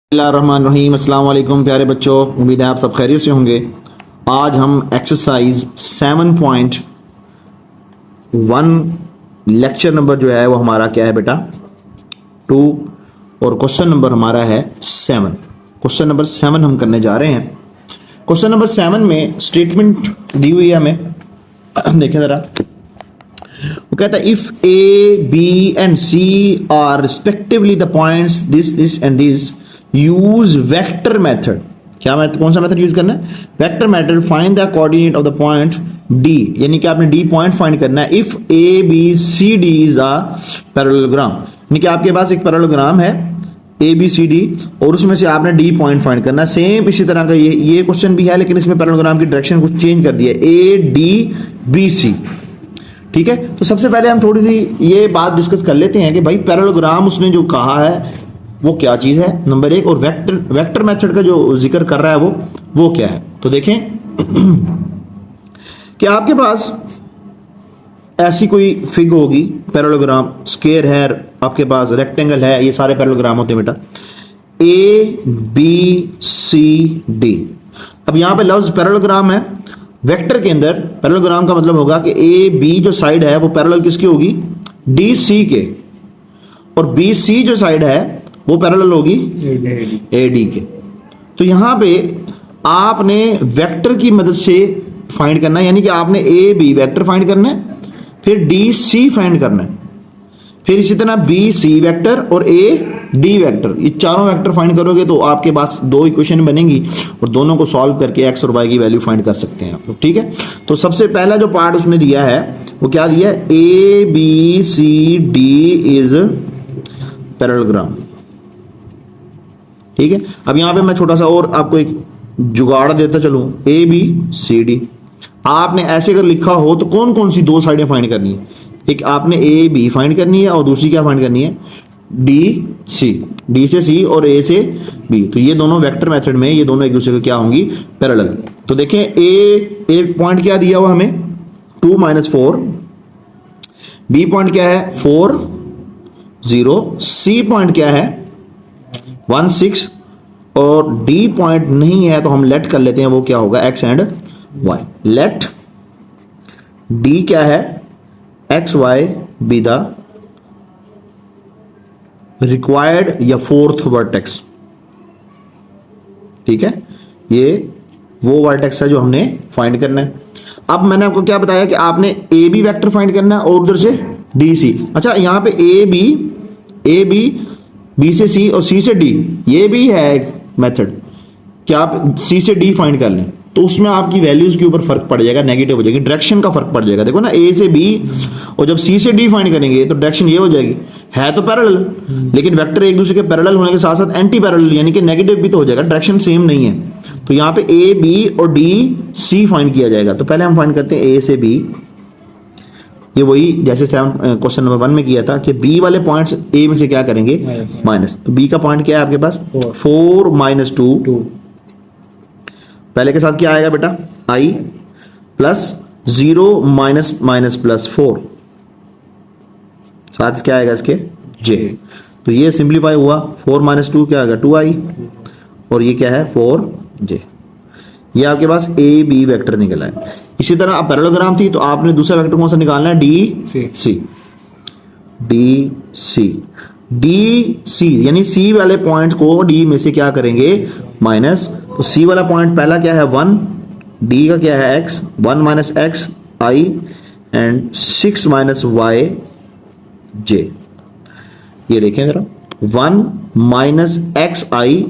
बिस्मिल्लाहिर्रहमानिर्रहीम। अस्सलाम वालेकुम प्यारे बच्चों, उम्मीद है आप सब खैरियत से होंगे। आज हम एक्सरसाइज 7.1 लेक्चर नंबर जो है वो हमारा क्या है बेटा 2 और क्वेश्चन नंबर हमारा है 7। क्वेश्चन नंबर 7 हम करने जा रहे हैं। क्वेश्चन नंबर 7 में स्टेटमेंट दी हुई है हमें, देखें जरा। वो कहता है if A B and C are respectively the points this and this use vector method. क्या मेथड, कौन सा मेथड यूज करना है? Vector method. Find the coordinate of the point D, यानी कि आपने डी पॉइंट फाइंड करना है। If A B C D is a parallelogram, यानी कि आपके पास एक पैरेललोग्राम है ए बी सी डी और उसमें से आपने डी पॉइंट फाइंड करना है। सेम इसी तरह का ये क्वेश्चन भी है, लेकिन इसमें पैरेललोग्राम की डायरेक्शन कुछ चेंज कर दिया है, ए डी बी सी। ठीक है, तो सबसे पहले हम थोड़ी सी ये बात डिस्कस कर लेते हैं कि भाई पैरेललोग्राम उसने जो कहा है वो क्या चीज है, नंबर एक। और वेक्टर मेथड का जो जिक्र कर रहा है वो क्या है। तो देखें कि आपके पास ऐसी कोई फिग होगी, पैरेललोग्राम, स्क्वायर है आपके पास, रेक्टेंगल है, ये सारे पैरेललोग्राम होते हैं बेटा। A B C D. अब यहां पे लफ्ज पैरेललोग्राम है, वेक्टर के अंदर पैरेललोग्राम का मतलब होगा कि ए बी जो साइड है वो पैरेलल किसकी होगी? डी सी के, और बी सी जो साइड है वो पैरेलल होगी ए डी के। तो यहां पे आपने वेक्टर की मदद से फाइंड करना है, यानी कि आपने ए बी वेक्टर फाइंड करना है, फिर डी सी फाइंड करना है, फिर इसी तरह बी सी वेक्टर और ए डी वेक्टर। ये चारों वेक्टर फाइंड करोगे तो आपके पास दो इक्वेशन बनेंगी और दोनों को सॉल्व करके एक्स और वाई की वैल्यू फाइंड कर सकते हैं आप लोग। ठीक है, तो सबसे पहला जो पार्ट उसने दिया है वो क्या दिया है? A B C D is parallelogram. ठीक है, अब यहां पे मैं छोटा सा और आपको एक जुगाड़ देता चलूं। ए बी सी डी आपने ऐसे अगर लिखा हो तो कौन कौन सी दो साइडें फाइंड करनी है? एक आपने ए बी फाइंड करनी है और दूसरी क्या फाइंड करनी है? D C. डी से सी और ए से बी। तो ये दोनों वेक्टर मेथड में ये दोनों एक दूसरे को क्या होंगी? पैरेलल। तो देखें ए पॉइंट क्या दिया हुआ हमें? 2 - 4। बी पॉइंट क्या है? 4 0। सी पॉइंट क्या है? 1 6। और डी पॉइंट नहीं है तो हम लेट कर लेते हैं, वो क्या होगा? X and y. Let D क्या है? X y be the required या फोर्थ वर्टेक्स। ठीक है, ये वो वर्टेक्स है जो हमने फाइंड करना है। अब मैंने आपको क्या बताया कि आपने ए बी वेक्टर फाइंड करना है और उधर से डी सी। अच्छा, यहां पे ए बी बी से सी और सी से डी, ये भी है एक मेथड कि आप सी से डी फाइंड कर लें, तो उसमें आपकी वैल्यूज के ऊपर फर्क पड़ जाएगा, नेगेटिव हो जाएगी, डायरेक्शन का फर्क पड़ जाएगा। देखो ना, ए से बी और जब सी से डी फाइंड करेंगे तो डायरेक्शन ये हो जाएगी, है तो पैरेलल, लेकिन वेक्टर एक दूसरे के पैरेलल होने के साथ साथ एंटी पैरेलल, यानी कि नेगेटिव भी तो हो जाएगा, डायरेक्शन सेम नहीं है। तो यहाँ पे ए बी और डी सी फाइंड किया जाएगा। तो पहले हम फाइंड करते हैं ए से बी। ये वही जैसे क्वेश्चन नंबर 1 में किया था कि बी वाले पॉइंट्स ए में से क्या करेंगे? माइनस। तो बी का पॉइंट क्या है आपके पास? 4 - 2। पहले के साथ क्या आएगा बेटा? आई प्लस 0 - +4, साथ क्या आएगा इसके? जे। तो ये सिंप्लीफाई हुआ। 4 - 2 क्या आएगा? 2i, और ये क्या है? 4j। ये आपके पास ए बी वेक्टर निकला है। इसी तरह अब पैरेललोग्राम थी तो आपने दूसरा वेक्टर कौन सा निकालना है? डी सी, यानी सी वाले पॉइंट को डी में से क्या करेंगे? माइनस। तो सी वाला पॉइंट पहला क्या है? 1। डी का क्या है? x। 1 - x i and 6 - y j। ये देखें जरा, 1 - x i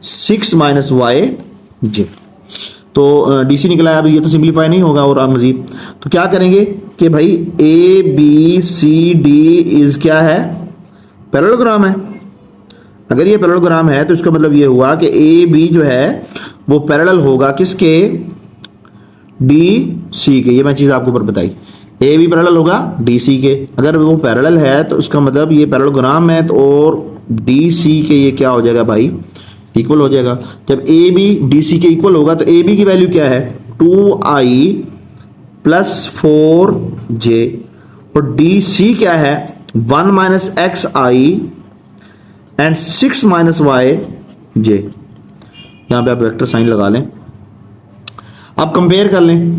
6 - y j। तो डीसी निकला है। अब ये तो सिंप्लीफाई नहीं होगा और आप मजीद तो क्या करेंगे कि भाई A B C D is क्या है? पैरेललोग्राम है। अगर ये पैरेललोग्राम है तो इसका मतलब ये हुआ कि ए बी जो है वो पैरेलल होगा किसके? डी सी के। ये मैं चीज आपको ऊपर बताई, ए बी पैरेलल होगा डी सी के। अगर वो पैरेलल है तो उसका मतलब ये पैरेललोग्राम है, तो और डी सी के ये क्या हो जाएगा भाई? इक्वल हो जाएगा। जब ए बी डी सी के इक्वल होगा तो ए बी की वैल्यू क्या है? 2i + 4j, और डी सी क्या है? 1 - xi एंड 6 - y जे, यहाँ पे आप वेक्टर साइन लगा लें। अब कंपेयर कर लें,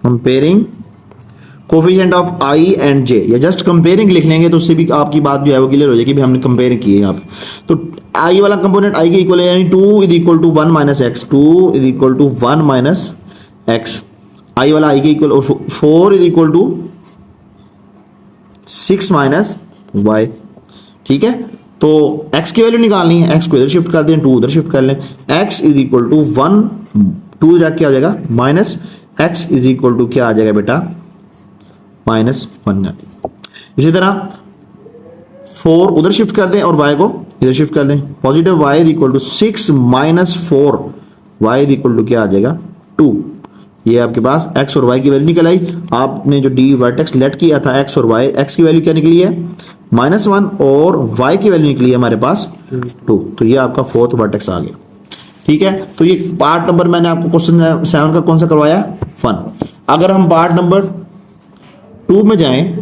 comparing coefficient of I and J, या जस्ट कंपेयरिंग लिख लेंगे तो उससे भी आपकी बात जो है वो क्लियर हो जाएगी भी हमने कंपेयर की है यहाँ पे। तो आई वाला कंपोनेंट आई के इक्वल है, यानी 2 is equal to 1 minus X, 2 is equal to 1 minus X. I वाला आई के इक्वल, और 4 is equal to 6 minus Y. ठीक है, तो x की वैल्यू निकालनी है, x को इधर शिफ्ट कर दें, 2 उधर शिफ्ट कर लें। x इज इक्वल टू 1, 2 जाके क्या हो जाएगा minus, x is equal to क्या आ जाएगा बेटा -1। इसी तरह 4 उधर शिफ्ट कर दें और y को इधर शिफ्ट कर दें। Positive y is equal to 6 minus 4, y is equal to क्या आ जाएगा 2। ये आपके पास x और y की वैल्यू निकल आई। आपने जो d वर्टेक्स लेट किया था x और y, x की वैल्यू क्या निकली है -1 और y की वैल्यू निकली है हमारे पास 2। तो ये आपका फोर्थ वर्टेक्स आ गया। ठीक है, तो ये पार्ट नंबर मैंने आपको क्वेश्चन 7 का कौन सा करवाया 1। अगर हम पार्ट नंबर 2 में जाएं,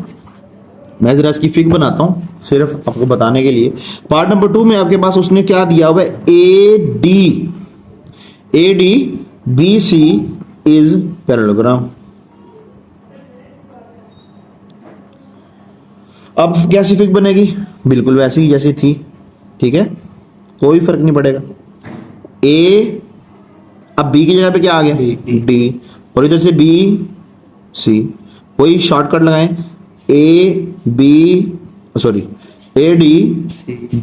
मैं जरा इसकी फिग बनाता हूं सिर्फ आपको बताने के लिए। पार्ट नंबर 2 में आपके पास उसने क्या दिया हुआ है, AD BC इज पैरेललोग्राम। अब कैसी फिग बनेगी, बिल्कुल वैसी ही जैसी थी। ठीक है, कोई फर्क नहीं पड़ेगा। ए, अब बी की जगह पे क्या आ गया डी, और इधर से बी सी, वही शॉर्टकट लगाएं, ए डी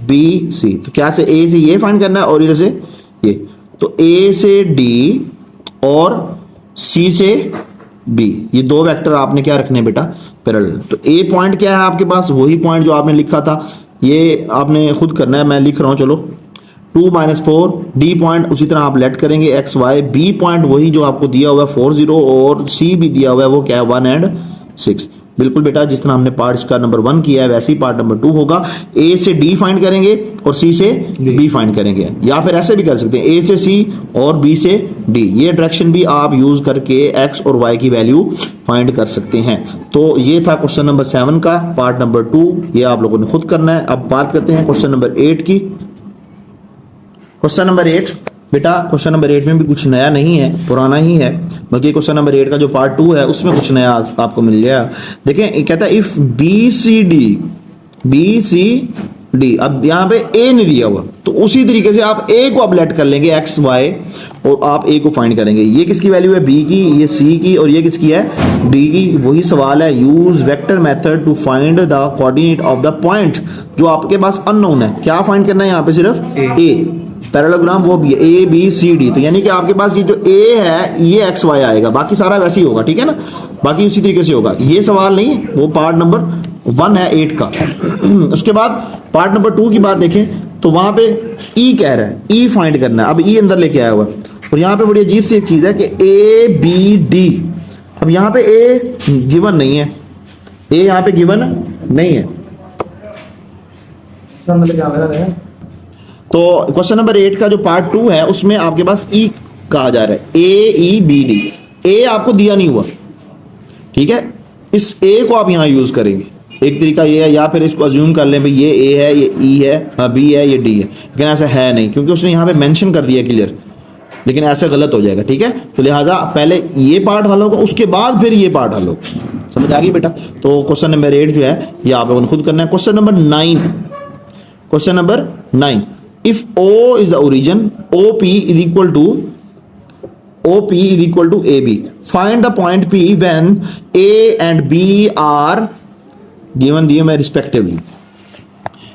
बी सी। तो क्या से ए से ये फाइंड करना है और इधर से ये, तो ए से डी और सी से बी, ये दो वेक्टर आपने क्या रखने बेटा पैरेलल। तो ए पॉइंट क्या है आपके पास, वही पॉइंट जो आपने लिखा था, ये आपने खुद करना है, मैं लिख रहा हूं चलो 2 - 4। डी पॉइंट उसी तरह आप लेट करेंगे x y। बी पॉइंट वही जो आपको दिया हुआ है 4 0, और सी भी दिया हुआ है वो क्या है 1 और 6। बिल्कुल बेटा जिस तरह हमने पार्ट इसका नंबर 1 किया है वैसे ही पार्ट नंबर 2 होगा। ए से डी फाइंड करेंगे और सी से बी फाइंड करेंगे, या फिर ऐसे भी कर सकते हैं ए से सी और बी से डी। ये डायरेक्शन भी आप यूज करके एक्स और वाई की वैल्यू फाइंड कर सकते हैं। तो ये था क्वेश्चन नंबर 7 का पार्ट नंबर 2, ये आप लोगों ने खुद करना है। अब बात करते हैं क्वेश्चन नंबर 8 की। क्वेश्चन नंबर 8 बेटा, क्वेश्चन नंबर 8 में भी कुछ नया नहीं है, पुराना ही है, बल्कि क्वेश्चन नंबर 8 का जो पार्ट 2 है उसमें कुछ नया आपको मिल गया। देखें, कहता है इफ बी सी डी, अब यहाँ पे ए नहीं दिया हुआ, तो उसी तरीके से आप ए को अब लेट कर लेंगे एक्स वाई, और आप ए को फाइंड करेंगे। ये किसकी वैल्यू है बी की, ये सी की, और ये किसकी है डी की। वही सवाल है, use vector method to find the coordinate of the point जो आपके पास अननोन है। क्या फाइंड करना है यहाँ पे, सिर्फ ए। पैरेललोग्राम वो भी है ए बी सी डी, तो यानी कि आपके पास ये जो ए है ये एक्स वाई आएगा, बाकी सारा वैसे ही होगा। ठीक है ना, बाकी उसी तरीके से होगा। ये सवाल नहीं, वो पार्ट नंबर 1 है 8 का। उसके बाद पार्ट नंबर 2 की बात देखें तो वहां पे ई कह रहा है, ई फाइंड करना है। अब ई अंदर लेके आया हुआ है, और यहाँ पे बड़ी अजीब सी एक चीज है कि ए बी डी। अब यहाँ पे ए गिवन नहीं है, ए यहाँ पे गिवन नहीं है। तो क्वेश्चन नंबर 8 का जो पार्ट 2 है उसमें आपके पास ई कहा जा रहा है, ए ई बी डी। ए आपको दिया नहीं हुआ, ठीक है, इस ए को आप यहां यूज करेंगे। एक तरीका ये है, या फिर इसको अज्यूम कर लें भाई ये ए है, ये ई है, बी है, ये डी है, लेकिन ऐसा है नहीं क्योंकि उसने यहां पे मेंशन कर दिया क्लियर, लेकिन ऐसे गलत हो जाएगा। ठीक है, तो लिहाजा पहले ये पार्ट हल होगा, उसके बाद फिर ये पार्ट हल होगा। समझ आ गई बेटा। तो क्वेश्चन नंबर 8 जो है ये आप लोगों ने खुद करना है। Question number 9, question number 9, if O is the origin, OP is equal to AB. Find the point P when A and B are given दिए में respectively.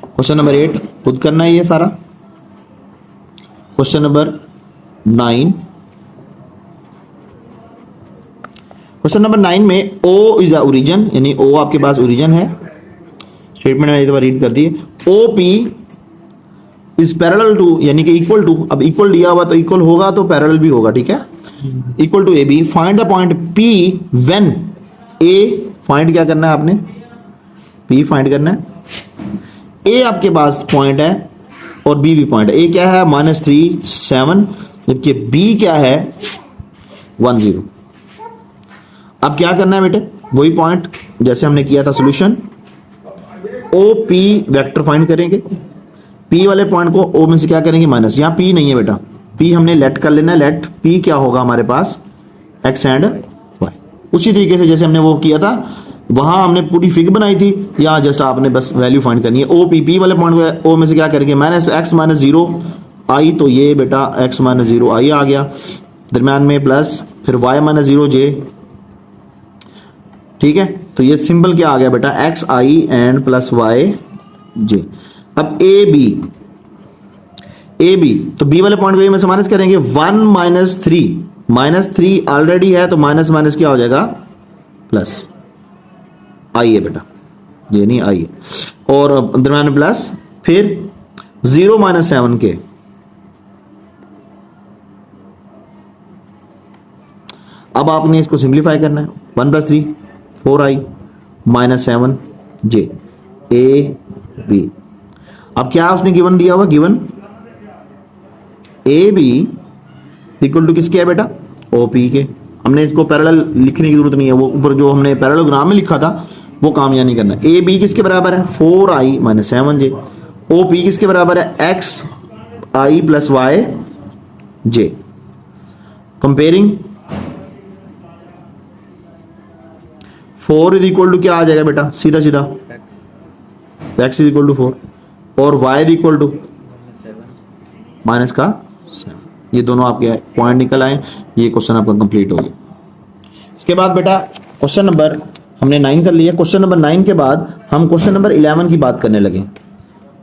क्वेश्चन नंबर 8 खुद करना है ये सारा। क्वेश्चन नंबर 9, क्वेश्चन नंबर 9 में O is the origin, यानी O आपके पास ओरिजिन है। स्टेटमेंट मैंने एक बार रीड कर दी। OP इज पैरेलल टू, यानी कि इक्वल टू, अब इक्वल दिया हुआ तो इक्वल होगा तो पैरेलल भी होगा। ठीक है, equal to A B. Find the point P when A, find क्या करना है आपने, पी फाइंड करना है। ए आपके पास पॉइंट है और बी भी पॉइंट है। ए क्या है -3 7, जबकि बी क्या है 1 0। अब क्या करना है बेटे, वही पॉइंट जैसे हमने किया था, solution O P vector find करेंगे। पी वाले पॉइंट को ओ में से क्या करेंगे माइनस, यहाँ पी नहीं है बेटा, पी हमने लेट कर लेना, लेट पी क्या होगा हमारे पास एक्स एंड वाई। उसी तरीके से जैसे हमने वो किया था वहां हमने पूरी फिग बनाई थी, यहाँ जस्ट आपने बस वैल्यू फाइंड करनी है। ओ पी, पी वाले पॉइंट को ओ में से क्या करेंगे माइनस एक्स माइनस जीरो आई, तो ये बेटा एक्स माइनस जीरो आई आ गया, दरम्यान में प्लस फिर वाई माइनस जीरो जे, ठीक है। तो ये सिंबल क्या आ गया बेटा X I and plus Y J. अब ए बी, ए बी तो बी वाले पॉइंट को ए में से माइनस करेंगे, 1 minus three, minus three already है तो माइनस माइनस क्या हो जाएगा प्लस, आई है बेटा, ये नहीं आई है, और दरम्यान में प्लस फिर 0 माइनस 7 के, अब आपने इसको सिंप्लीफाई करना है, 1 plus 3 4i minus 7 j A B. अब क्या उसने गिवन दिया हुआ, given A B equal to किसके है बेटा ओ पी के। हमने इसको पैरेलल लिखने की जरूरत नहीं है, वो ऊपर जो हमने पैरेललोग्राम में लिखा था वो काम यहाँ नहीं करना। ए बी किसके बराबर है 4i minus 7j, O P किसके बराबर है x i plus Y j. Comparing 4 is equal to क्या आ जाएगा बेटा सीधा सीधा x इज इक्वल टू 4 और y is equal to minus का 7। ये दोनों आपके पॉइंट निकल आए, ये क्वेश्चन आपका कंप्लीट हो गया। इसके बाद बेटा क्वेश्चन नंबर हमने 9 कर लिया। क्वेश्चन नंबर 9 के बाद हम क्वेश्चन नंबर 11 की बात करने लगे।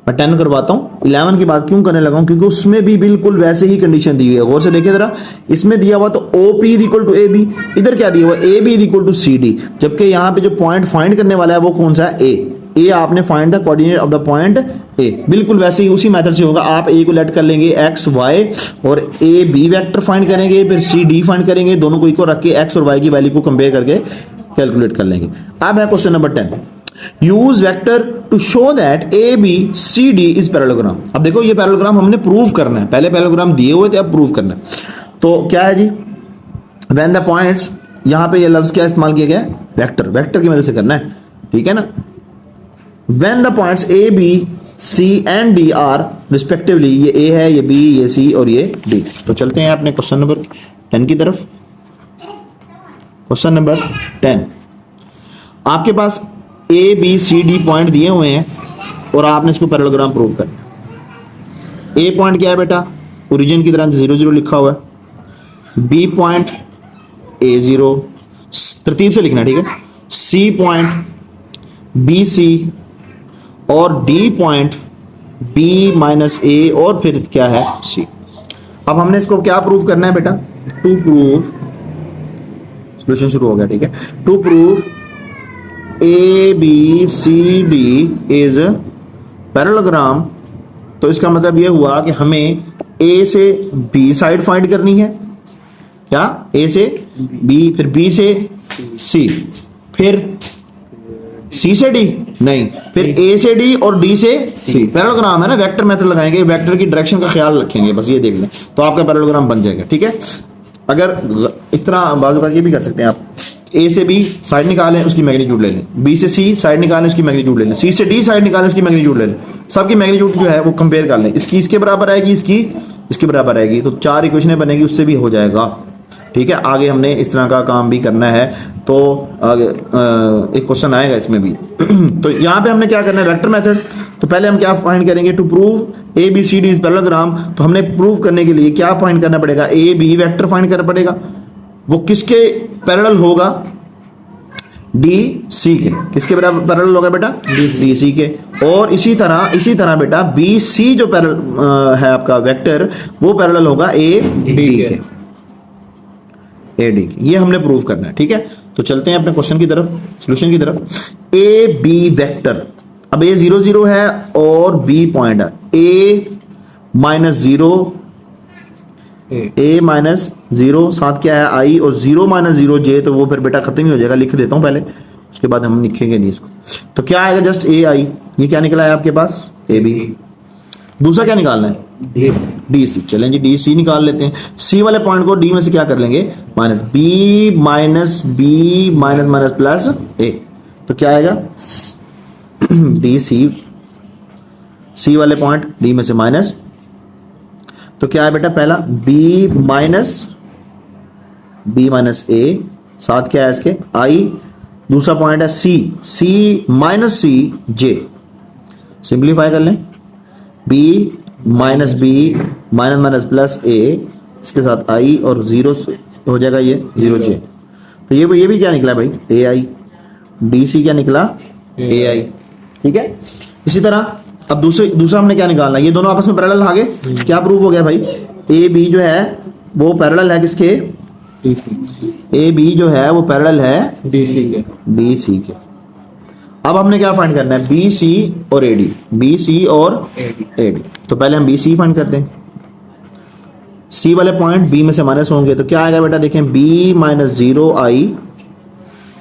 मैं 10 करवाता हूँ, 11 की बात क्यों करने लगा हूँ क्योंकि उसमें भी बिल्कुल वैसे ही कंडीशन दी हुई है। गौर से देखिए जरा, इसमें दिया हुआ तो O P is equal to A B, इधर क्या दिया हुआ A B is equal to C D, जबकि यहाँ पे जो पॉइंट फाइंड करने वाला है वो कौन सा है ए आपने find the coordinate of the point A. बिल्कुल वैसे ही उसी मेथड से होगा, आप ए को लेट कर लेंगे एक्स वाई और ए बी वेक्टर फाइंड करेंगे, फिर सी डी फाइंड करेंगे, दोनों को इक्वल रख के एक्स और वाई की वैल्यू को कंपेयर करके कैलकुलेट कर लेंगे। अब है question number 10, use vector to show that A B C D is parallelogram. अब देखो ये पैरेललोग्राम हमने प्रूव करना है, पहले पैरेललोग्राम दिए हुए थे अब प्रूव करना है। तो क्या है जी, व्हेन द पॉइंट्स, यहां पे ये लफ्ज क्या इस्तेमाल किया गया है वेक्टर, वेक्टर की मदद से करना है, ठीक है ना। When the points A B C and D are respectively, ये ए है, ये बी, ये सी और ये डी। तो चलते हैं अपने क्वेश्चन नंबर 10 की तरफ। क्वेश्चन नंबर 10, आपके पास A B C D point दिए हुए हैं और आपने इसको पैरेललोग्राम प्रूव करना है। ए पॉइंट क्या है बेटा, ओरिजिन की तरह 0 0 लिखा हुआ है, बी पॉइंट ए 0 तरतीब से लिखना है, ठीक है, सी पॉइंट बी सी और डी पॉइंट बी माइनस ए और फिर क्या है सी। अब हमने इसको क्या प्रूव करना है बेटा, टू प्रूव, सॉल्यूशन शुरू हो गया, ठीक है, to prove A B C D is parallelogram. तो इसका मतलब यह हुआ कि हमें ए से बी साइड फाइंड करनी है, क्या ए से बी, फिर बी से सी, फिर सी से डी नहीं, फिर ए से डी और डी से सी। पैरेललोग्राम है ना, वेक्टर मेथड लगाएंगे, वेक्टर की डायरेक्शन का ख्याल रखेंगे, बस ये देख लें तो आपका पैरेललोग्राम बन जाएगा, ठीक है। अगर इस तरह बाजू का ये भी कर सकते हैं आप, ए से बी साइड निकालें उसकी मैग्नीट्यूड ले लें, बी से सी साइड निकालें उसकी मैग्नीट्यूड ले लें, सी से डी साइड निकालें उसकी मैग्नीट्यूड ले लें, सबकी मैग्नीट्यूड जो है वो कंपेयर कर लें, इसकी इसके बराबर आएगी, इसकी इसके बराबर आएगी, तो 4 इक्वेशनें बनेगी, उससे भी हो जाएगा, ठीक है। आगे हमने इस तरह का काम भी करना है, तो आगे एक क्वेश्चन आएगा इसमें भी। तो यहाँ पे हमने क्या करना है वेक्टर मेथड। तो पहले हम क्या फाइंड करेंगे, to prove A B C D is parallelogram. तो हमने प्रूव करने के लिए क्या फाइंड करना पड़ेगा, ए बी वेक्टर फाइंड करना पड़ेगा, वो किसके पैरेलल होगा, डी सी के, किसके बराबर पैरेलल होगा बेटा, डी सी के। और इसी तरह बेटा बी सी जो पैरेलल है आपका वेक्टर, वो पैरेलल होगा ए डी के, ए डी के। ये हमने प्रूव करना है, ठीक है। तो चलते हैं अपने क्वेश्चन की तरफ, सॉल्यूशन की तरफ। ए बी वेक्टर, अब ए 0 0 है और बी पॉइंट है, ए माइनस 0, ए माइनस 0 साथ क्या है आई, और 0 माइनस 0 जे, तो वो फिर बेटा खत्म ही हो जाएगा, लिख देता हूं पहले, उसके बाद हम लिखेंगे नहीं इसको। तो क्या आएगा, जस्ट ए आई, ये क्या निकला है आपके पास ए बी। दूसरा क्या निकालना है, डी सी। चलें जी डी सी निकाल लेते हैं। सी वाले पॉइंट को डी में से क्या कर लेंगे, minus B minus minus plus A, तो क्या आएगा डी सी सी वाले पॉइंट डी में से माइनस, तो क्या है बेटा पहला बी माइनस ए, साथ क्या है इसके आई, दूसरा पॉइंट है सी माइनस सी जे, सिंप्लीफाई कर लें, बी माइनस माइनस प्लस ए, इसके साथ आई और जीरो हो जाएगा ये जीरो जे, तो ये भी क्या निकला भाई ए आई, डी सी क्या निकला ए आई, ठीक है। इसी तरह अब दूसरा हमने क्या निकालना, ये दोनों आपस में पैरेलल आ गए, क्या प्रूव हो गया भाई, ए बी जो है वो पैरेलल है किसके, ए बी जो है वो पैरेलल है डी सी के। अब हमने क्या फाइंड करना है, बी सी और ए डी, बी सी और ए डी, तो पहले हम बी सी फाइंड करते हैं, सी वाले पॉइंट बी में से माइनस होंगे तो क्या आएगा बेटा, देखें बी माइनस जीरो आई,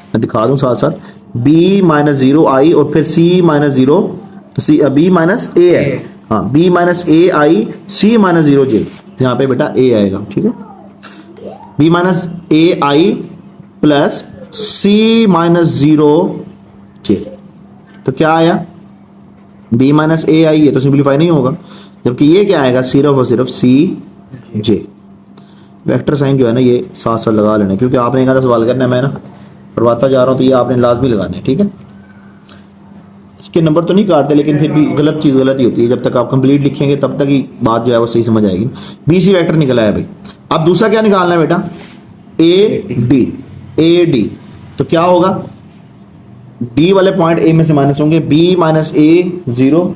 मैं दिखा दूं साथ साथ, बी माइनस जीरो आई और फिर सी माइनस जीरो, बी माइनस ए है, हाँ बी माइनस ए आई सी माइनस जीरो जे, यहाँ पे बेटा ए आएगा, ठीक है, बी माइनस ए आई plus C minus zero J, तो क्या आया बी माइनस ए आई, ये तो सिंप्लीफाई नहीं होगा, जबकि ये क्या आएगा सिर्फ और सिर्फ सी जे। वेक्टर साइन जो है ना ये साथ साथ लगा लेना, क्योंकि आपने एक आधा सवाल करना है, मैं ना करवाता जा रहा हूँ तो ये आपने लाजमी लगाना है, ठीक है। इसके नंबर तो नहीं काटते, लेकिन फिर भी गलत चीज़ गलत ही होती है, जब तक आप कंप्लीट लिखेंगे तब तक ही बात जो है वो सही समझ आएगी। बी सी वेक्टर निकला है भाई। अब दूसरा क्या निकालना है बेटा, ए डी, तो क्या होगा, डी वाले पॉइंट ए में से माइनस होंगे, B minus A zero,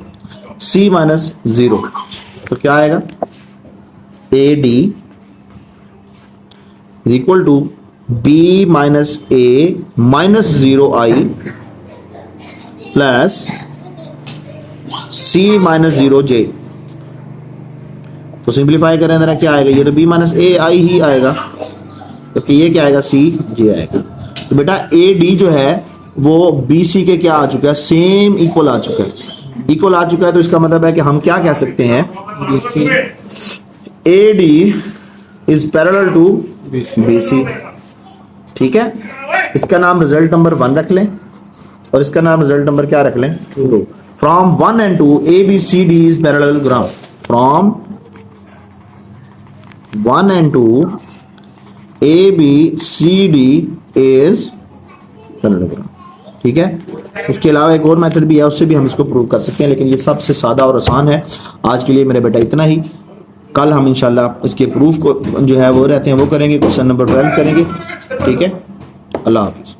C minus zero, तो क्या आएगा A D is equal to B minus A minus zero I plus C minus zero J, तो सिंप्लीफाई करें जरा क्या आएगा, ये तो बी माइनस ए आई ही आएगा, तो ये क्या आएगा सी जे आएगा। तो बेटा ए डी जो है वो बी सी के क्या आ चुका है, सेम इक्वल आ चुका है, इक्वल आ चुका है, तो इसका मतलब है कि हम क्या कह सकते हैं, A D is parallel to B C, ठीक है। इसका नाम रिजल्ट नंबर 1 रख लें और इसका नाम रिजल्ट नंबर क्या रख लें 2। From 1 and 2 A B C D is parallelogram, from 1 and 2 A B C D is parallelogram, ठीक है। इसके अलावा एक और मेथड भी है, उससे भी हम इसको प्रूव कर सकते हैं, लेकिन ये सबसे सादा और आसान है। आज के लिए मेरे बेटा इतना ही, कल हम इंशाल्लाह इसके प्रूफ को जो है वो रहते हैं वो करेंगे, क्वेश्चन नंबर 12 करेंगे, ठीक है। अल्लाह हाफिज़।